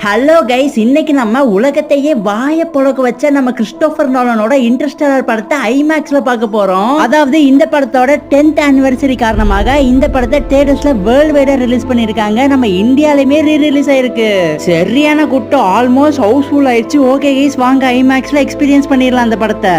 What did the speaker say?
Hello guys, இன்னைக்கு நம்ம உலகத்தையே வாய புழக்க வச்ச நம்ம கிறிஸ்டோபர் நோலனோட இன்டர்ஸ்டெல்லர் படத்தை ஐமேக்ஸ்ல பார்க்க போறோம். அதாவது இந்த படத்தோட 10th ஆனிவர்சரி காரணமாக இந்த படத்தை தியேட்டர்ஸ்ல வேர்ல்ட் வைடா ரிலீஸ் பண்ணிருக்காங்க. நம்ம இந்தியாலயுமே ரிலீஸ் ஆயிருக்கு. சரியான கூட்டம், ஆல்மோஸ்ட் ஹவுஸ்ஃபுல் ஆயிடுச்சு. ஓகே கைஸ், வாங்க ஐமேக்ஸ்ல எக்ஸ்பீரியன்ஸ் பண்ணிடலாம் அந்த படத்தை.